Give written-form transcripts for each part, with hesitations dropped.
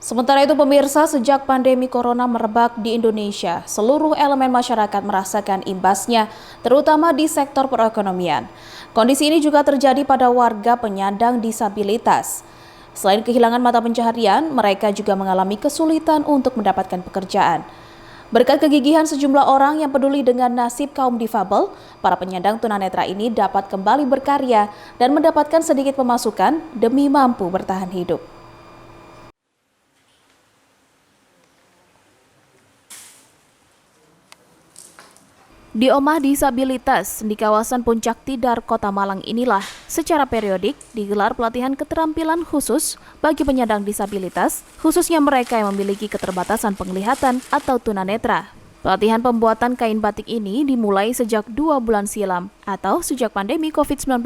Sementara itu pemirsa, sejak pandemi corona merebak di Indonesia, seluruh elemen masyarakat merasakan imbasnya, terutama di sektor perekonomian. Kondisi ini juga terjadi pada warga penyandang disabilitas. Selain kehilangan mata pencaharian, mereka juga mengalami kesulitan untuk mendapatkan pekerjaan. Berkat kegigihan sejumlah orang yang peduli dengan nasib kaum difabel, para penyandang tunanetra ini dapat kembali berkarya dan mendapatkan sedikit pemasukan demi mampu bertahan hidup. Di Omah Disabilitas di kawasan Puncak Tidar, Kota Malang inilah secara periodik digelar pelatihan keterampilan khusus bagi penyandang disabilitas, khususnya mereka yang memiliki keterbatasan penglihatan atau tunanetra. Pelatihan pembuatan kain batik ini dimulai sejak 2 bulan silam atau sejak pandemi COVID-19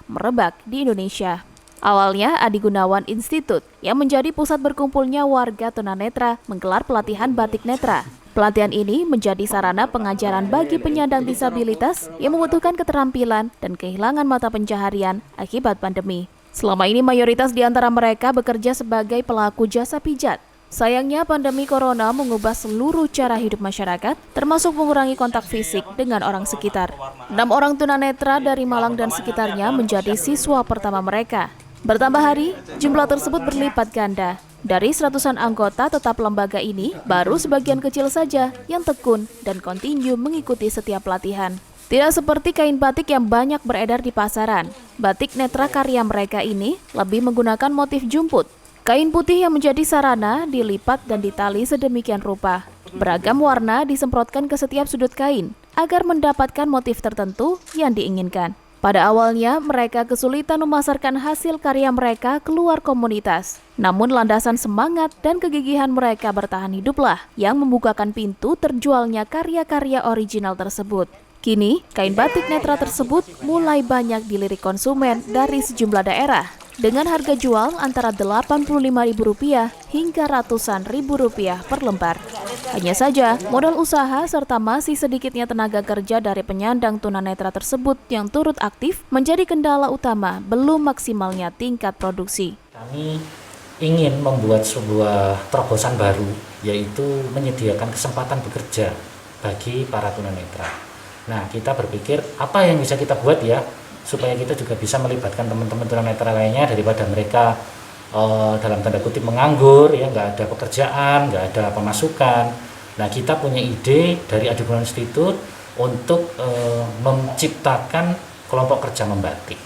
merebak di Indonesia. Awalnya, Adi Gunawan Institute yang menjadi pusat berkumpulnya warga tunanetra menggelar pelatihan batik netra. Pelatihan ini menjadi sarana pengajaran bagi penyandang disabilitas yang membutuhkan keterampilan dan kehilangan mata pencaharian akibat pandemi. Selama ini mayoritas di antara mereka bekerja sebagai pelaku jasa pijat. Sayangnya pandemi corona mengubah seluruh cara hidup masyarakat, termasuk mengurangi kontak fisik dengan orang sekitar. 6 orang tunanetra dari Malang dan sekitarnya menjadi siswa pertama mereka. Bertambah hari, jumlah tersebut berlipat ganda. Dari seratusan anggota tetap lembaga ini, baru sebagian kecil saja yang tekun dan kontinu mengikuti setiap pelatihan. Tidak seperti kain batik yang banyak beredar di pasaran, batik netra karya mereka ini lebih menggunakan motif jumput. Kain putih yang menjadi sarana dilipat dan ditali sedemikian rupa. Beragam warna disemprotkan ke setiap sudut kain agar mendapatkan motif tertentu yang diinginkan. Pada awalnya, mereka kesulitan memasarkan hasil karya mereka keluar komunitas. Namun landasan semangat dan kegigihan mereka bertahan hiduplah yang membukakan pintu terjualnya karya-karya original tersebut. Kini, kain batik netra tersebut mulai banyak dilirik konsumen dari sejumlah daerah dengan harga jual antara Rp85.000 hingga ratusan ribu rupiah per lembar. Hanya saja, modal usaha serta masih sedikitnya tenaga kerja dari penyandang tunanetra tersebut yang turut aktif menjadi kendala utama belum maksimalnya tingkat produksi. Kami ingin membuat sebuah terobosan baru, yaitu menyediakan kesempatan bekerja bagi para tunanetra. Nah, kita berpikir apa yang bisa kita buat ya, supaya kita juga bisa melibatkan teman-teman tunanetra lainnya daripada mereka dalam tanda kutip menganggur, ya nggak ada pekerjaan, nggak ada pemasukan. Nah, kita punya ide dari Adi Gunawan Institute untuk menciptakan kelompok kerja membatik.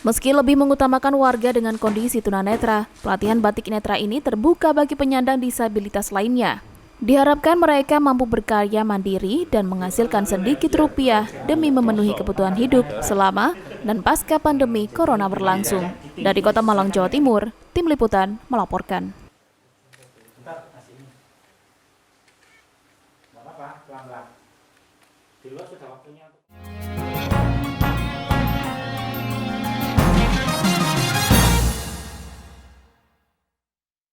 Meski lebih mengutamakan warga dengan kondisi tunanetra, pelatihan batik netra ini terbuka bagi penyandang disabilitas lainnya. Diharapkan mereka mampu berkarya mandiri dan menghasilkan sedikit rupiah demi memenuhi kebutuhan hidup selama dan pasca pandemi corona berlangsung. Dari Kota Malang, Jawa Timur, Tim Liputan melaporkan. Di luar sudah waktunya.